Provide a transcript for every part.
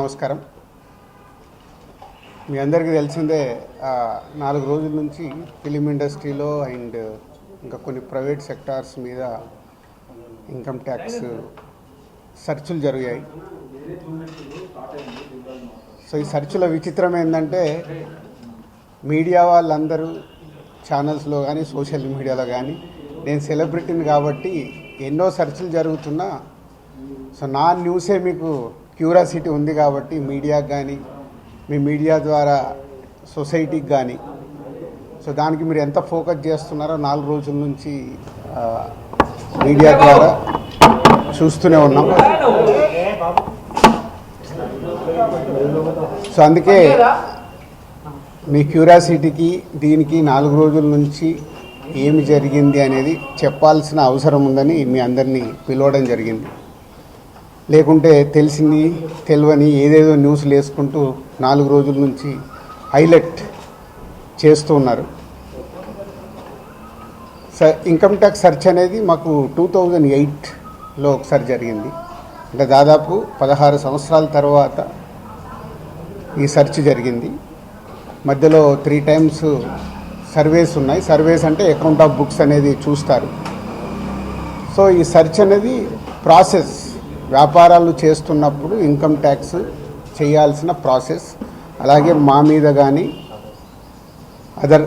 నమస్కారం. మీ అందరికీ తెలిసిందే 4 రోజుల నుంచి ఫిలిం ఇండస్ట్రీలో అండ్ ఇంకా కొన్ని ప్రైవేట్ సెక్టార్స్ మీద ఇన్కమ్ ట్యాక్స్ సెర్చులు జరిగాయి. సో ఈ సెర్చుల విచిత్రం ఏంటంటే మీడియా వాళ్ళందరూ ఛానల్స్లో కానీ సోషల్ మీడియాలో కానీ నేను సెలబ్రిటీని కాబట్టి ఎన్నో సెర్చులు జరుగుతున్నా సో నా న్యూసే మీకు క్యూరియాసిటీ ఉంది కాబట్టి మీడియాకి కానీ మీ మీడియా ద్వారా సొసైటీకి కానీ సో దానికి మీరు ఎంత ఫోకస్ చేస్తున్నారో 4 రోజుల నుంచి మీడియా ద్వారా చూస్తూనే ఉన్నాం. సో అందుకే మీ క్యూరియాసిటీకి దీనికి 4 రోజుల నుంచి ఏమి జరిగింది అనేది చెప్పాల్సిన అవసరం ఉందని మీ అందరినీ పిలవడం జరిగింది. లేకుంటే తెలిసింది తెలియని ఏదేదో న్యూస్లు వేసుకుంటూ 4 రోజుల నుంచి హైలైట్ చేస్తూ ఉన్నారు. ఇన్కమ్ ట్యాక్స్ సెర్చ్ అనేది మాకు 2008లో ఒకసారి జరిగింది. అంటే దాదాపు 16 సంవత్సరాల తర్వాత ఈ సెర్చ్ జరిగింది. మధ్యలో 3 టైమ్స్ సర్వేస్ ఉన్నాయి. సర్వేస్ అంటే అకౌంట్ ఆఫ్ బుక్స్ అనేది చూస్తారు. సో ఈ సెర్చ్ అనేది ప్రాసెస్, వ్యాపారాలు చేస్తున్నప్పుడు ఇన్కమ్ ట్యాక్స్ చేయాల్సిన ప్రాసెస్. అలాగే మా మీద కానీ అదర్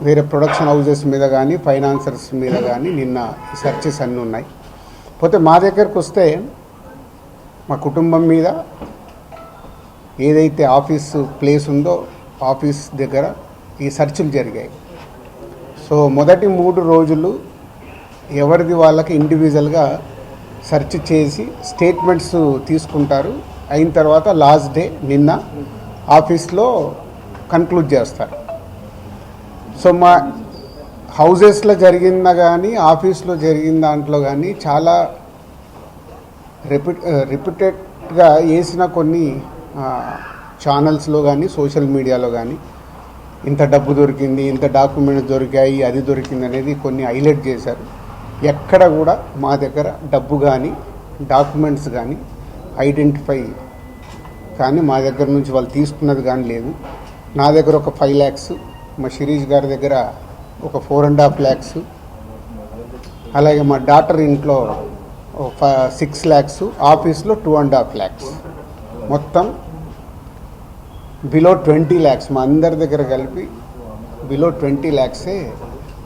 వేరే ప్రొడక్షన్ హౌజెస్ మీద కానీ ఫైనాన్సర్స్ మీద కానీ నిన్న సెర్చెస్ అన్నీ ఉన్నాయి. పోతే మా దగ్గరకు వస్తే మా కుటుంబం మీద ఏదైతే ఆఫీస్ ప్లేస్ ఉందో ఆఫీస్ దగ్గర ఈ సెర్చులు జరిగాయి. సో మొదటి 3 రోజులు ఎవరిది వాళ్ళకి ఇండివిజువల్గా సెర్చ్ చేసి స్టేట్మెంట్స్ తీసుకుంటారు. అయిన తర్వాత లాస్ట్ డే నిన్న ఆఫీస్లో కన్క్లూడ్ చేస్తారు. సో మా హౌజెస్లో జరిగిందా కానీ ఆఫీస్లో జరిగిన దాంట్లో కానీ చాలా రిపీటెడ్గా వేసిన కొన్ని ఛానల్స్లో కానీ సోషల్ మీడియాలో కానీ ఇంత డబ్బు దొరికింది, ఇంత డాక్యుమెంట్స్ దొరికాయి, అది దొరికింది అనేది కొన్ని హైలైట్ చేశారు. ఎక్కడ కూడా మా దగ్గర డబ్బు కానీ డాక్యుమెంట్స్ కానీ ఐడెంటిఫై కానీ మా దగ్గర నుంచి వాళ్ళు తీసుకున్నది కానీ లేదు. నా దగ్గర ఒక 5 lakhs, మా శిరీష్ గారి దగ్గర ఒక 4.5 lakhs, అలాగే మా డాటర్ ఇంట్లో 6 lakhs, ఆఫీస్లో 2.5 lakhs, మొత్తం బిలో 20 lakhs మా అందరి దగ్గర కలిపి బిలో 20 lakhs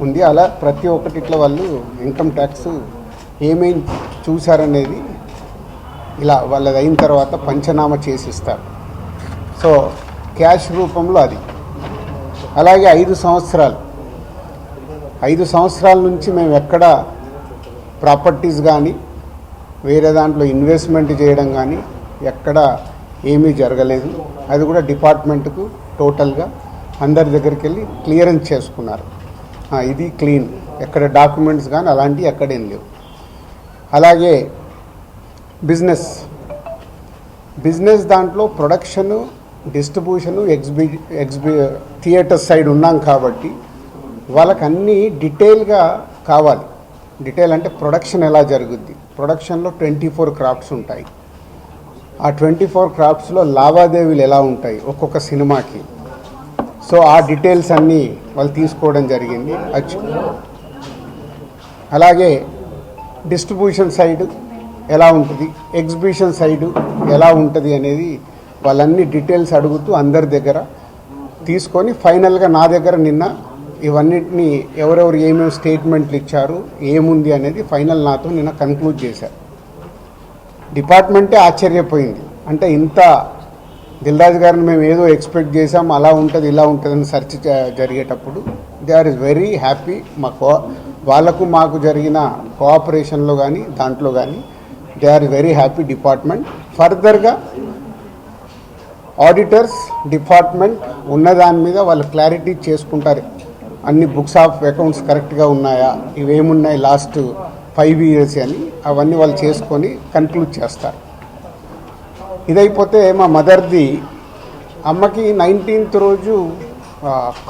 ఉంది. అలా ప్రతి ఒక్కటి ఇట్లా వాళ్ళు ఇన్కమ్ ట్యాక్స్ ఏమేమి చూశారనేది ఇలా వాళ్ళది అయిన తర్వాత పంచనామా చేసిస్తారు. సో క్యాష్ రూపంలో అది. అలాగే 5 సంవత్సరాల నుంచి మేము ఎక్కడ ప్రాపర్టీస్ కానీ వేరే దాంట్లో ఇన్వెస్ట్మెంట్ చేయడం కానీ ఎక్కడ ఏమీ జరగలేదు. అది కూడా డిపార్ట్మెంట్కు టోటల్గా అందరి దగ్గరికి వెళ్ళి క్లియరెన్స్ చేసుకున్నారు. ఇది క్లీన్, ఎక్కడ డాక్యుమెంట్స్ కానీ అలాంటివి ఎక్కడేం లేవు. అలాగే బిజినెస్ దాంట్లో ప్రొడక్షను, డిస్ట్రిబ్యూషను, థియేటర్ సైడ్ ఉన్నాం కాబట్టి వాళ్ళకి అన్నీ డీటెయిల్గా కావాలి. డీటెయిల్ అంటే ప్రొడక్షన్ ఎలా జరుగుద్ది, ప్రొడక్షన్లో 24 క్రాఫ్ట్స్ ఉంటాయి. ఆ 24 క్రాఫ్ట్స్లో లావాదేవీలు ఎలా ఉంటాయి ఒక్కొక్క సినిమాకి. సో ఆ డీటెయిల్స్ అన్నీ వాళ్ళు తీసుకోవడం జరిగింది. అలాగే డిస్ట్రిబ్యూషన్ సైడ్ ఎలా ఉంటుంది, ఎగ్జిబిషన్ సైడు ఎలా ఉంటుంది అనేది వాళ్ళన్ని డీటెయిల్స్ అడుగుతూ అందరి దగ్గర తీసుకొని ఫైనల్గా నా దగ్గర నిన్న ఇవన్నిటిని ఎవరెవరు ఏమేమి స్టేట్మెంట్లు ఇచ్చారు, ఏముంది అనేది ఫైనల్ నాతో నిన్న కన్క్లూడ్ చేశారు. డిపార్ట్మెంటే ఆశ్చర్యపోయింది. అంటే ఇంత దిల్రాజు గారిని మేము ఏదో ఎక్స్పెక్ట్ చేసాం, అలా ఉంటుంది ఇలా ఉంటుందని సెర్చ్ జరిగేటప్పుడు దే ఆర్ వెరీ హ్యాపీ. వాళ్ళకు మాకు జరిగిన కోఆపరేషన్లో కానీ దాంట్లో కానీ they are very happy department. ఫర్దర్గా ఆడిటర్స్ డిపార్ట్మెంట్ ఉన్నదాని మీద వాళ్ళు క్లారిటీ చేసుకుంటారు. అన్ని బుక్స్ ఆఫ్ అకౌంట్స్ కరెక్ట్గా ఉన్నాయా, ఇవేమున్నాయి లాస్ట్ 5 years అని అవన్నీ వాళ్ళు చేసుకొని కన్క్లూడ్ చేస్తారు. ఇదైపోతే మా మదర్ది, అమ్మకి 19th రోజు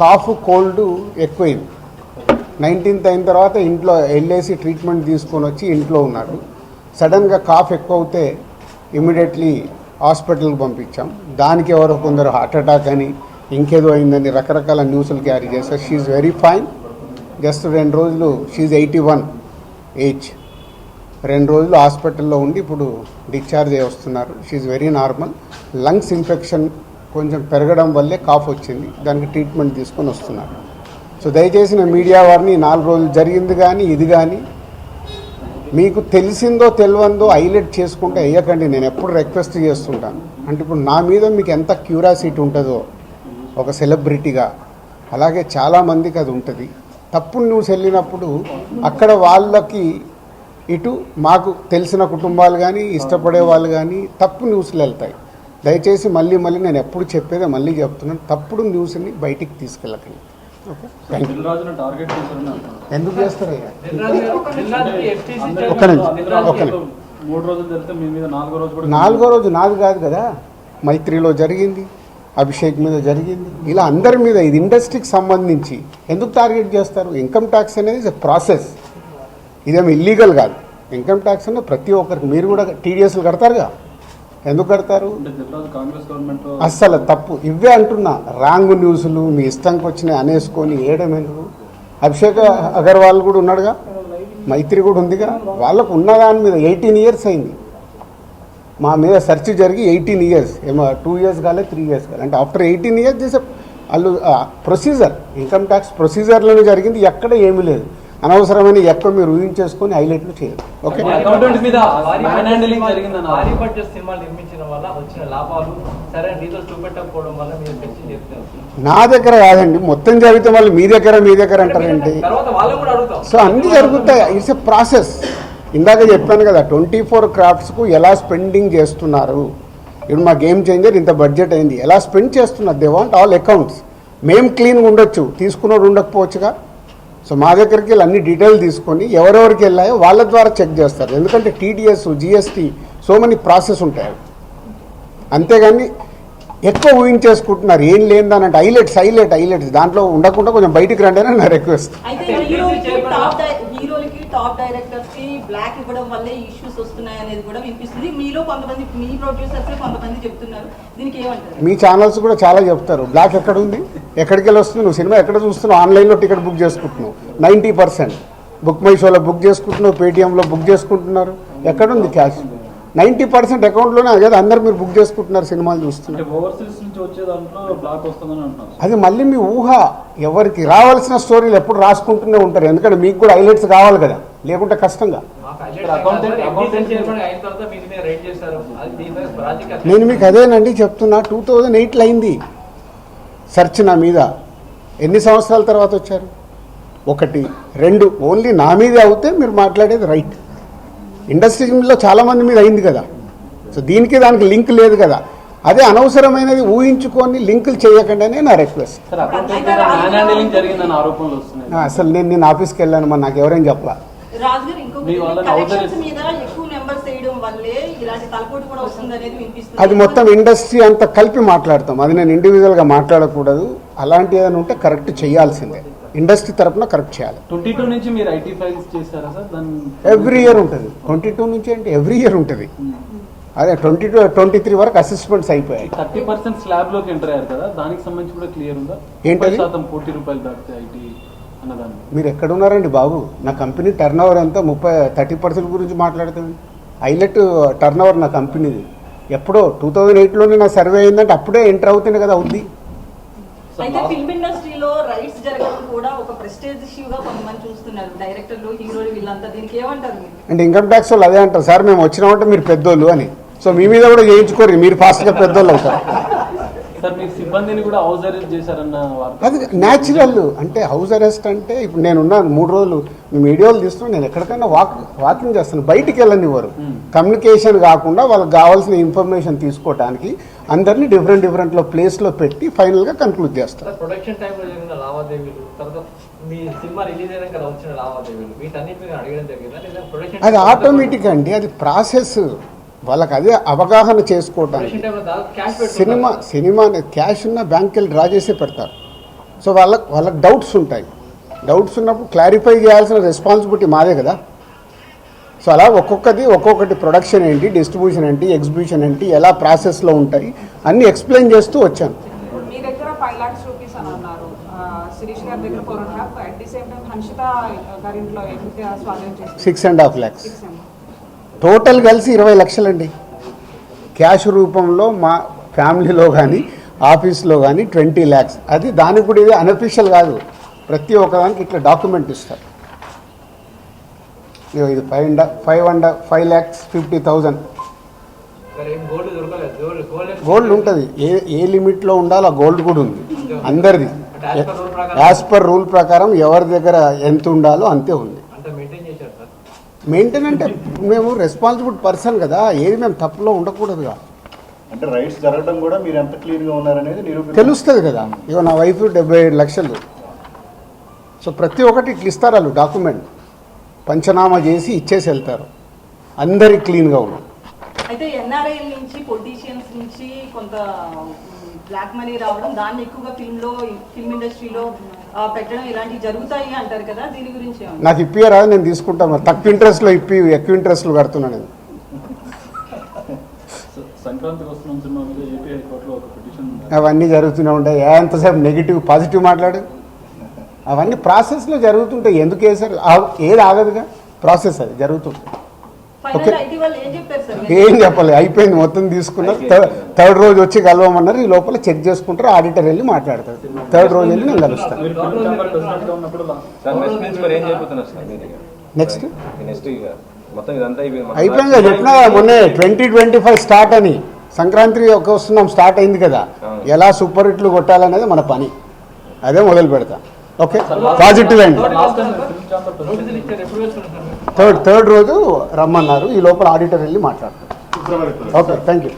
కాఫ్ కోల్డ్ ఎక్కువైంది. 19th అయిన తర్వాత ఇంట్లో వెళ్ళేసి ట్రీట్మెంట్ తీసుకొని వచ్చి ఇంట్లో ఉన్నారు. సడన్గా కాఫ్ ఎక్కువ అవుతే ఇమీడియట్లీ హాస్పిటల్కి పంపించాం. దానికి ఎవరో కొందరు హార్ట్ అటాక్ అని ఇంకేదో అయిందని రకరకాల న్యూస్లు క్యారీ చేస్తారు. She very fine. జస్ట్ 2 రోజులు షీఈ్ 81 ఏజ్. 2 రోజులు హాస్పిటల్లో ఉండి ఇప్పుడు డిశ్చార్జ్ అయ్యి వస్తున్నారు. She's very normal. Lungs infection కొంచెం పెరగడం వల్లే కాఫ్ వచ్చింది, దానికి ట్రీట్మెంట్ తీసుకొని వస్తున్నారు. సో దయచేసి నేను మీడియా వారిని 4 రోజులు జరిగింది కానీ ఇది కానీ మీకు తెలిసిందో తెలియందో హైలైట్ చేసుకుంటే వేయకండి. నేను ఎప్పుడు రిక్వెస్ట్ చేస్తుంటాను. అంటే ఇప్పుడు నా మీద మీకు ఎంత క్యూరియాసిటీ ఉంటుందో ఒక సెలబ్రిటీగా, అలాగే చాలామందికి అది ఉంటుంది. తప్పుడు న్యూస్ వెళ్ళినప్పుడు అక్కడ వాళ్ళకి ఇటు మాకు తెలిసిన కుటుంబాలు కానీ ఇష్టపడే వాళ్ళు కానీ తప్పు న్యూస్లు వెళ్తాయి. దయచేసి మళ్ళీ నేను ఎప్పుడు చెప్పేదే మళ్ళీ చెప్తున్నాను, తప్పుడు న్యూస్ని బయటికి తీసుకెళ్ళకండి. Okay, thank you. ఎందుకు చేస్తారయ్యా? ఒక్క నిమిషం. 4వ రోజు నాది కాదు కదా, మైత్రిలో జరిగింది, అభిషేక్ మీద జరిగింది, ఇలా అందరి మీద. ఇది ఇండస్ట్రీకి సంబంధించి ఎందుకు టార్గెట్ చేస్తారు? ఇన్కమ్ ట్యాక్స్ అనేది ప్రాసెస్, ఇదేమో ఇల్లీగల్ కాదు. ఇన్కమ్ ట్యాక్స్ అనేది ప్రతి ఒక్కరికి, మీరు కూడా టీడీఎస్లు కడతారుగా, ఎందుకు కడతారు? అస్సలు తప్పు. ఇవే అంటున్నా, రాంగ్ న్యూస్లు మీ ఇష్టంకి వచ్చినాయి అనేసుకొని వేయడం ఎందుకు? అభిషేక్ అగర్వాల్ కూడా ఉన్నాడుగా, మైత్రి కూడా ఉందిగా, వాళ్ళకు ఉన్నదాని మీద 18 ఇయర్స్ అయింది. మా మీద సెర్చ్ జరిగి 18 ఇయర్స్, ఏమో 2 ఇయర్స్ కాలేదు, 3 ఇయర్స్ కాలేదు. అంటే ఆఫ్టర్ 18 ఇయర్స్ చేసే వాళ్ళు ప్రొసీజర్, ఇన్కమ్ ట్యాక్స్ ప్రొసీజర్లోనే జరిగింది, ఎక్కడ ఏమీ లేదు. అనవసరమైన ఎక్కువ మీరు ఊహించేసుకొని హైలైట్లు చేయదు. ఓకే, నా దగ్గర కాదండి, మొత్తం జరిగితే వాళ్ళు మీ దగ్గర అంటారండి. సో అన్నీ జరుగుతాయి, ఇట్స్ ఎ ప్రాసెస్. ఇందాక చెప్పాను కదా, 24 క్రాఫ్ట్స్కు ఎలా స్పెండింగ్ చేస్తున్నారు. ఇప్పుడు మా గేమ్ చేంజర్ ఇంత బడ్జెట్ అయింది, ఎలా స్పెండ్ చేస్తున్నారు. They want all accounts. మేము క్లీన్గా ఉండొచ్చు, తీసుకున్నోడు ఉండకపోవచ్చుగా. సో మా దగ్గరికి వెళ్ళి అన్ని డీటెయిల్ తీసుకొని ఎవరెవరికి వెళ్ళాయో వాళ్ళ ద్వారా చెక్ చేస్తారు. ఎందుకంటే TDS, GST, so many process ఉంటాయి. అంతేగాని ఎక్కువ ఊహించేసుకుంటున్నారు, ఏం లేదని. హైలైట్స్ దాంట్లో ఉండకుండా కొంచెం బయటికి రండి అని నా రిక్వెస్ట్. టాప్ డైరెక్టర్స్ కి బ్లాక్ ఇవ్వడం వల్లే ఇష్యూస్ వస్తున్నాయి అనేది కూడా వినిపిస్తుంది. మీలో కొంతమంది, మీ ప్రొడ్యూసర్స్ కొంతమంది చెప్తున్నారు, దీనికి ఏమంటారు? మీ ఛానల్స్ కూడా చాలా చెప్తారు, బ్లాక్ ఎక్కడ ఉంది, ఎక్కడికి వెళ్ళి వస్తుంది, నువ్వు సినిమా ఎక్కడ చూస్తున్నావు, ఆన్లైన్లో టికెట్ బుక్ చేసుకుంటున్నావు, 90% బుక్ మై షోలో బుక్ చేసుకుంటున్నావు, పేటీఎంలో బుక్ చేసుకుంటున్నారు. ఎక్కడుంది క్యాష్? 90% అకౌంట్లోనే కదా అందరు మీరు బుక్ చేసుకుంటున్నారు, సినిమాలు చూస్తున్నారు. అది మళ్ళీ మీ ఊహ. ఎవరికి రావాల్సిన స్టోరీలు ఎప్పుడు రాసుకుంటూనే ఉంటారు, ఎందుకంటే మీకు కూడా హైలైట్స్ కావాలి కదా, లేకుంటే కష్టంగా. నేను మీకు అదేనండి చెప్తున్నా, 2008లో అయింది సెర్చ్ నా మీద. ఎన్ని సంవత్సరాల తర్వాత వచ్చారు? 1, 2 ఓన్లీ నా మీదే అవుతే మీరు మాట్లాడేది రైట్. ఇండస్ట్రీలో చాలామంది మీద అయింది కదా. సో దీనికి దానికి లింక్ లేదు కదా. అదే అనవసరమైనది ఊహించుకొని లింకులు చేయకండి అనే నా రిక్వెస్ట్. అసలు నేను ఆఫీస్కి వెళ్ళాను, మరి నాకు ఎవరైనా చెప్పలా. అది మొత్తం ఇండస్ట్రీ అంతా కలిపి మాట్లాడతాం, అది నేను ఇండివిజువల్గా మాట్లాడకూడదు. అలాంటి ఏదైనా ఉంటే కరెక్ట్ చేయాల్సిందే, ఇండస్ట్రీ తరఫున కరెక్ట్ చేయాలి. 22 నుంచి మీరు ఐటీ ఫైల్స్ చేశారా సార్? ఎవ్రీ ఇయర్ ఉంటుంది. 22 నుంచి అంటే ఎవ్రీ ఇయర్ ఉంటుంది. అదే 22, 23 వరకు అసెస్మెంట్స్ అయిపోయాయి. 30% స్లాబ్ లోకి ఎంటర్ అయ్యారు కదా, దానికి సంబంధించి కూడా క్లియర్ ఉందా? ఏంటది? కోటి రూపాయలు దాటితే ఐటీ అన్నదాన్ని. మీరు ఎక్కడున్నారండి బాబు? నా కంపెనీ టర్న్ ఓవర్ ఎంత 30% గురించి మాట్లాడుతుంది. హైలైట్ టర్న్ ఓవర్ నా కంపెనీది. ఎప్పుడో 2008లోనే నా సర్వే అయిందంటే అప్పుడే ఎంటర్ అవుతుంది కదా, అవుద్ది. అయితే ఫిల్మ్ ఇండస్ట్రీలో రైట్స్ జరగడం కూడా ఒక ప్రెస్టేజ్ ఇష్యూగా కొంతమంది చూస్తున్నారు, డైరెక్టర్లు, హీరోలు, వీళ్ళంతా. దీనికి ఏమంటారు మీరు? అంటే ఇన్కమ్ ట్యాక్స్ వాళ్ళు అదే అంటారు, సార్ మేము వచ్చినామంటే మీరు పెద్దోళ్ళు అని. సో మీ మీద కూడా చేయించుకోరు, మీరు ఫాస్ట్గా పెద్దోళ్ళు అవుతారు. అది న్యాచురల్. అంటే హౌస్ అరెస్ట్ అంటే ఇప్పుడు నేనున్నాను 3 రోజులు, మేము వీడియోలు తీస్తున్నాను, నేను ఎక్కడికైనా వాకింగ్ చేస్తాను, బయటికి వెళ్ళనివ్వరు. కమ్యూనికేషన్ కాకుండా వాళ్ళకి కావాల్సిన ఇన్ఫర్మేషన్ తీసుకోవడానికి అందరినీ డిఫరెంట్ ప్లేస్లో పెట్టి ఫైనల్గా కన్క్లూడ్ చేస్తారు. ప్రొడక్షన్ టైంలో జరిగిన లావాదేవీలు, తర్వాత మీ సినిమా రిలీజ్ అయినాక వచ్చిన లావాదేవీలు, వీటన్నిటిని అడగడం జరిగింది. అది ఆటోమేటిక్ అండి, అది ప్రాసెస్. వాళ్ళకి అదే అవగాహన చేసుకోవడానికి. సినిమా క్యాష్ ఉన్న బ్యాంక్కి వెళ్ళి డ్రా చేసే పెడతారు. సో వాళ్ళకి డౌట్స్ ఉంటాయి. డౌట్స్ ఉన్నప్పుడు క్లారిఫై చేయాల్సిన రెస్పాన్సిబిలిటీ మాదే కదా. సో అలా ఒక్కొక్కటి ప్రొడక్షన్ ఏంటి, డిస్ట్రిబ్యూషన్ ఏంటి, ఎగ్జిబిషన్ ఏంటి, ఎలా ప్రాసెస్లో ఉంటాయి అన్నీ ఎక్స్ప్లెయిన్ చేస్తూ వచ్చాను. మీ దగ్గర 5 lakhs రూపీస్ అని అన్నారు, శిరీష్ గారి దగ్గర 4.5, at the same time Hanshitha గారి ఇంట్లో ఎంత స్వాధీనం చేసి 6.5 lakhs టోటల్ కలిసి 20 లక్షలండి. క్యాష్ రూపంలో మా ఫ్యామిలీలో కానీ ఆఫీస్లో కానీ 20 lakhs. అది దానికి కూడా ఇది అనఫిషియల్ కాదు, ప్రతి ఒక్కదానికి ఇట్లా డాక్యుమెంట్ ఇస్తారు. ఇది 5,50,000 మరి ఏం గోల్డ్ దొరకలేదు, గోల్డ్ ఉంటుంది. ఏ లిమిట్లో ఉండాలో ఆ గోల్డ్ కూడా ఉంది అందరిది. యాజ్ పర్ రూల్ ప్రకారం ఎవరి దగ్గర ఎంత ఉండాలో అంతే ఉంది. అంత మెయింటైన్ చేశారు సార్. మెయింటైన్ అంటే మేము రెస్పాన్సిబుల్ పర్సన్ కదా, ఏది మేము తప్పులో ఉండకూడదుగా. అంటే రైట్స్ జరగడం కూడా మీరు ఎంత క్లీన్గా ఉన్నారనేది తెలుస్తుంది కదా. ఇక నా వైఫ్ 75 లక్షలు. సో ప్రతి ఒక్కటి ఇట్లా ఇస్తారు వాళ్ళు డాక్యుమెంట్, పంచనామా చేసి ఇచ్చేసి వెళ్తారు. అందరికి క్లీన్గా ఉన్నాం. అయితే ఎన్ఆర్ఐల నుంచి, పొలిటీషియన్స్ నుంచి కొంత బ్లాక్ మనీ రావడం, దాన్ని ఎక్కువగా ఫిల్మ్ ఇండస్ట్రీలో పెట్టడం ఇలాంటివి జరుగుతాయి అంటారు కదా, దీని గురించి నాకు ఇప్పియరా, నేను తీసుకుంటాను. మరి తక్కువ ఇంట్రెస్ట్లో ఎక్కువ ఇంట్రెస్ట్లు కడుతున్నాను నేను. సంక్రాంతికి వస్తున్న సినిమా మీద ఏపీ హైకోర్టులో ఒక పిటిషన్ అవన్నీ జరుగుతూనే ఉంటాయి. ఎంతసేపు నెగిటివ్ పాజిటివ్ మాట్లాడు. అవన్నీ ప్రాసెస్లో జరుగుతుంటాయి. ఎందుకు వేసారు, ఏది ఆగదుగా, ప్రాసెస్ అది జరుగుతుంటుంది. ఓకే, ఏం చెప్పాలి, అయిపోయింది, మొత్తం తీసుకున్నారు. థర్డ్ రోజు వచ్చి కలవమన్నారు. ఈ లోపల చెక్ చేసుకుంటారు, ఆడిటర్ వెళ్ళి మాట్లాడతారు. థర్డ్ రోజు వెళ్ళి నేను కలుస్తాను. నెక్స్ట్ అయిపోయింది చెప్పినా మొన్నే 2025 స్టార్ట్ అని. సంక్రాంతి వస్తున్నాం, స్టార్ట్ అయింది కదా. ఎలా సూపర్ హిట్లు కొట్టాలనేది మన పని, అదే మొదలు పెడతాం. ఓకే, పాజిటివ్ అండి. థర్డ్ రోజు రమ్మన్నారు. ఈ లోపల ఆడిటర్ వెళ్ళి మాట్లాడతారు. Okay, thank you.